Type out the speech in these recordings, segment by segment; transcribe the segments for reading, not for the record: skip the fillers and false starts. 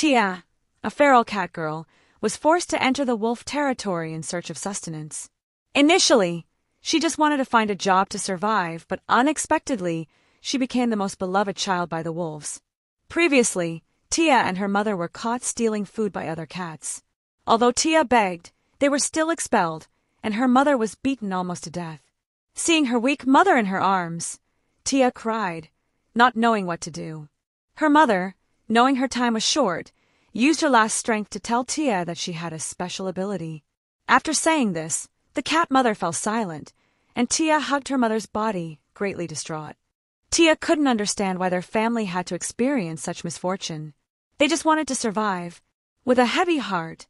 Tia, a feral cat girl, was forced to enter the wolf territory in search of sustenance. Initially, she just wanted to find a job to survive, but unexpectedly, she became the most beloved child by the wolves. Previously, Tia and her mother were caught stealing food by other cats. Although Tia begged, they were still expelled, and her mother was beaten almost to death. Seeing her weak mother in her arms, Tia cried, not knowing what to do. Her mother, knowing her time was short, used her last strength to tell Tia that she had a special ability. After saying this, the cat mother fell silent, and Tia hugged her mother's body, greatly distraught. Tia couldn't understand why their family had to experience such misfortune. They just wanted to survive. With a heavy heart,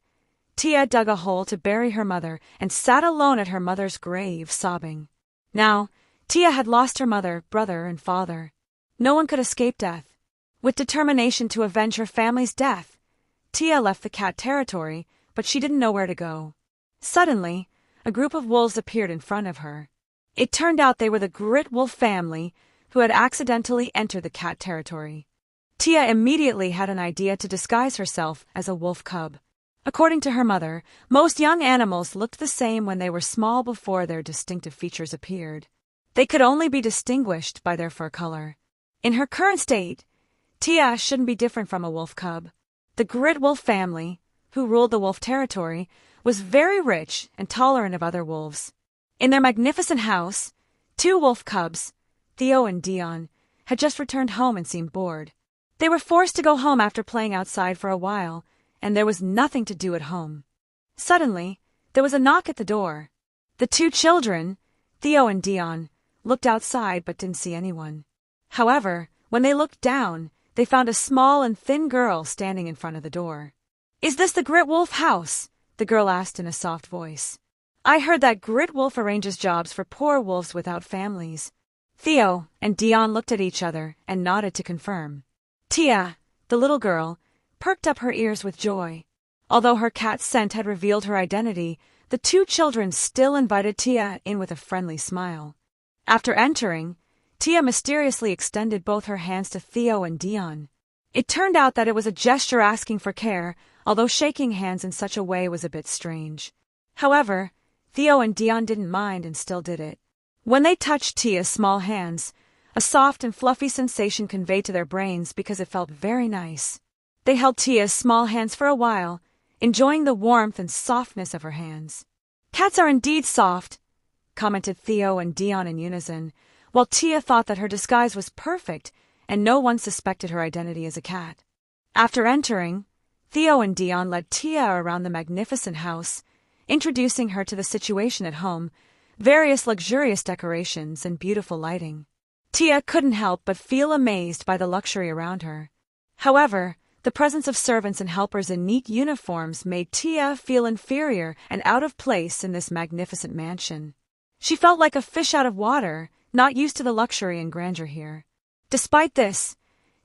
Tia dug a hole to bury her mother and sat alone at her mother's grave, sobbing. Now, Tia had lost her mother, brother, and father. No one could escape death. With determination to avenge her family's death, Tia left the cat territory, but she didn't know where to go. Suddenly, a group of wolves appeared in front of her. It turned out they were the Grit Wolf family who had accidentally entered the cat territory. Tia immediately had an idea to disguise herself as a wolf cub. According to her mother, most young animals looked the same when they were small before their distinctive features appeared. They could only be distinguished by their fur color. In her current state, Tia shouldn't be different from a wolf cub. The Grit Wolf family, who ruled the wolf territory, was very rich and tolerant of other wolves. In their magnificent house, 2 wolf cubs, Theo and Dion, had just returned home and seemed bored. They were forced to go home after playing outside for a while, and there was nothing to do at home. Suddenly, there was a knock at the door. The 2 children, Theo and Dion, looked outside but didn't see anyone. However, when they looked down, they found a small and thin girl standing in front of the door. "Is this the Grit Wolf house?" the girl asked in a soft voice. "I heard that Grit Wolf arranges jobs for poor wolves without families." Theo and Dion looked at each other and nodded to confirm. Tia, the little girl, perked up her ears with joy. Although her cat's scent had revealed her identity, the 2 children still invited Tia in with a friendly smile. After entering, Tia mysteriously extended both her hands to Theo and Dion. It turned out that it was a gesture asking for care, although shaking hands in such a way was a bit strange. However, Theo and Dion didn't mind and still did it. When they touched Tia's small hands, a soft and fluffy sensation conveyed to their brains because it felt very nice. They held Tia's small hands for a while, enjoying the warmth and softness of her hands. "Cats are indeed soft," commented Theo and Dion in unison, while Tia thought that her disguise was perfect and no one suspected her identity as a cat. After entering, Theo and Dion led Tia around the magnificent house, introducing her to the situation at home, various luxurious decorations and beautiful lighting. Tia couldn't help but feel amazed by the luxury around her. However, the presence of servants and helpers in neat uniforms made Tia feel inferior and out of place in this magnificent mansion. She felt like a fish out of water, not used to the luxury and grandeur here. Despite this,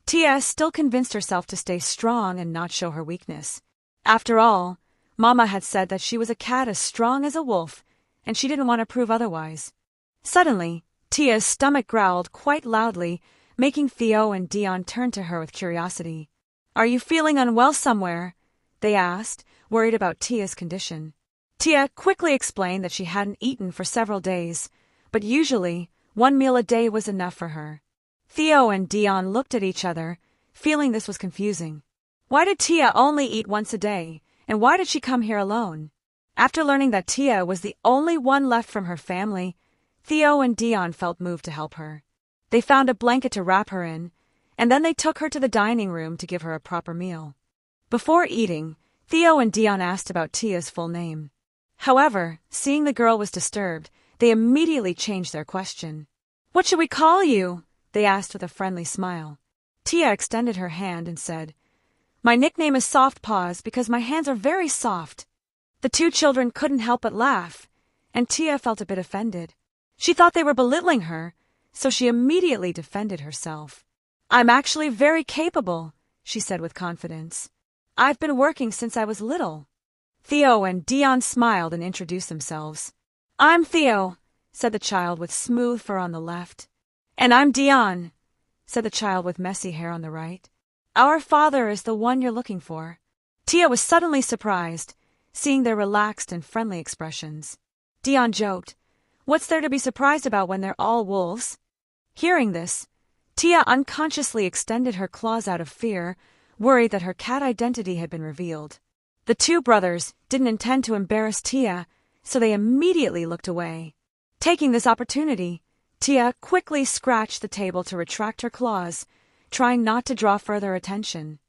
Tia still convinced herself to stay strong and not show her weakness. After all, Mama had said that she was a cat as strong as a wolf, and she didn't want to prove otherwise. Suddenly, Tia's stomach growled quite loudly, making Theo and Dion turn to her with curiosity. "Are you feeling unwell somewhere?" they asked, worried about Tia's condition. Tia quickly explained that she hadn't eaten for several days, but usually 1 meal a day was enough for her. Theo and Dion looked at each other, feeling this was confusing. Why did Tia only eat once a day, and why did she come here alone? After learning that Tia was the only one left from her family, Theo and Dion felt moved to help her. They found a blanket to wrap her in, and then they took her to the dining room to give her a proper meal. Before eating, Theo and Dion asked about Tia's full name. However, seeing the girl was disturbed, they immediately changed their question. "What should we call you?" they asked with a friendly smile. Tia extended her hand and said, "My nickname is Soft Paws because my hands are very soft." The 2 children couldn't help but laugh, and Tia felt a bit offended. She thought they were belittling her, so she immediately defended herself. "I'm actually very capable," she said with confidence. "I've been working since I was little." Theo and Dion smiled and introduced themselves. "I'm Theo," said the child with smooth fur on the left. "And I'm Dion," said the child with messy hair on the right. Our father is the one you're looking for. Tia was suddenly surprised, seeing their relaxed and friendly expressions. Dion joked, "What's there to be surprised about when they're all wolves?" Hearing this, Tia unconsciously extended her claws out of fear, worried that her cat identity had been revealed. The two brothers didn't intend to embarrass Tia, so they immediately looked away. Taking this opportunity, Tia quickly scratched the table to retract her claws, trying not to draw further attention.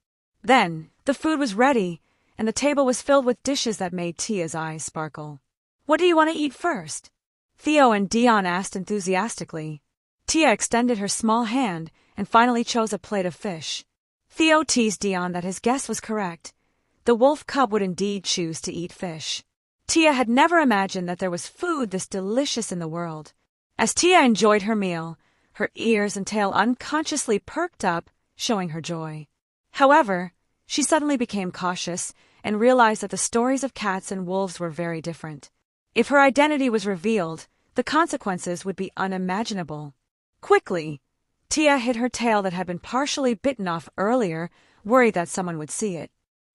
Then, the food was ready, and the table was filled with dishes that made Tia's eyes sparkle. "What do you want to eat first?" Theo and Dion asked enthusiastically. Tia extended her small hand and finally chose a plate of fish. Theo teased Dion that his guess was correct. The wolf cub would indeed choose to eat fish. Tia had never imagined that there was food this delicious in the world. As Tia enjoyed her meal, her ears and tail unconsciously perked up, showing her joy. However, she suddenly became cautious and realized that the stories of cats and wolves were very different. If her identity was revealed, the consequences would be unimaginable. Quickly, Tia hid her tail that had been partially bitten off earlier, worried that someone would see it.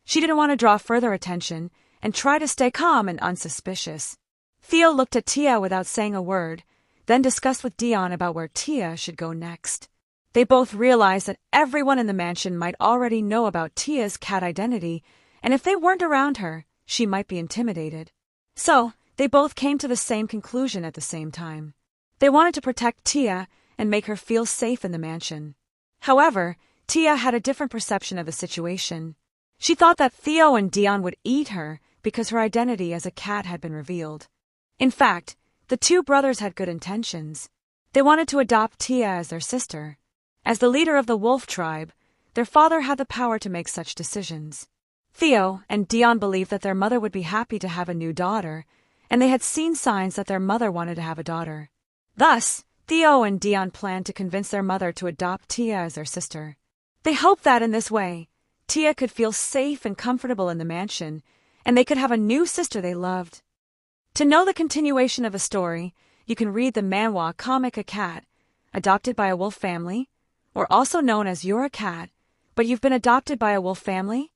She didn't want to draw further attention and tried to stay calm and unsuspicious. Theo looked at Tia without saying a word, then discussed with Dion about where Tia should go next. They both realized that everyone in the mansion might already know about Tia's cat identity, and if they weren't around her, she might be intimidated. So, they both came to the same conclusion at the same time. They wanted to protect Tia and make her feel safe in the mansion. However, Tia had a different perception of the situation. She thought that Theo and Dion would eat her because her identity as a cat had been revealed. In fact, the two brothers had good intentions. They wanted to adopt Tia as their sister. As the leader of the wolf tribe, their father had the power to make such decisions. Theo and Dion believed that their mother would be happy to have a new daughter, and they had seen signs that their mother wanted to have a daughter. Thus, Theo and Dion planned to convince their mother to adopt Tia as their sister. They hoped that in this way, Tia could feel safe and comfortable in the mansion, and they could have a new sister they loved. To know the continuation of a story, you can read the manhwa comic A Cat, Adopted by a Wolf Family, or also known as You're a Cat, but You've Been Adopted by a Wolf Family,